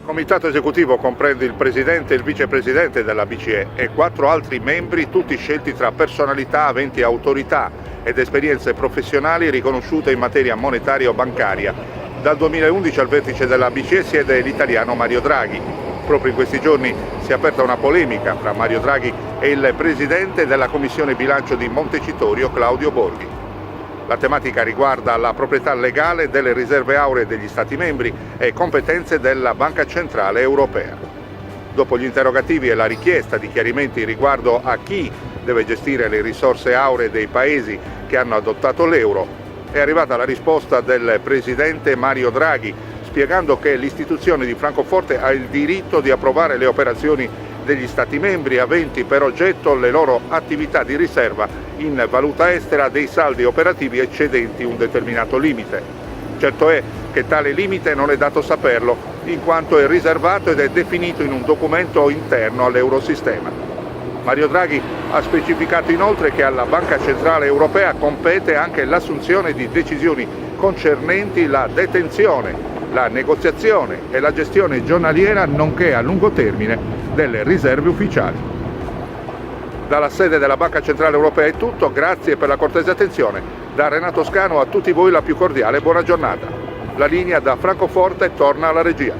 Comitato esecutivo comprende il presidente e il vicepresidente della BCE e 4 altri membri, tutti scelti tra personalità aventi autorità ed esperienze professionali riconosciute in materia monetaria o bancaria. Dal 2011 al vertice della BCE siede l'italiano Mario Draghi. Proprio in questi giorni si è aperta una polemica fra Mario Draghi e il presidente della Commissione Bilancio di Montecitorio, Claudio Borghi. La tematica riguarda la proprietà legale delle riserve auree degli Stati membri e competenze della Banca Centrale Europea. Dopo gli interrogativi e la richiesta di chiarimenti riguardo a chi deve gestire le risorse auree dei paesi che hanno adottato l'euro, è arrivata la risposta del presidente Mario Draghi, spiegando che l'istituzione di Francoforte ha il diritto di approvare le operazioni degli Stati membri aventi per oggetto le loro attività di riserva in valuta estera dei saldi operativi eccedenti un determinato limite. Certo è che tale limite non è dato saperlo, in quanto è riservato ed è definito in un documento interno all'Eurosistema. Mario Draghi ha specificato inoltre che alla Banca Centrale Europea compete anche l'assunzione di decisioni concernenti la detenzione, la negoziazione e la gestione giornaliera nonché a lungo termine delle riserve ufficiali. Dalla sede della Banca Centrale Europea è tutto, grazie per la cortese attenzione. Da Renato Scano a tutti voi la più cordiale buona giornata. La linea da Francoforte torna alla regia.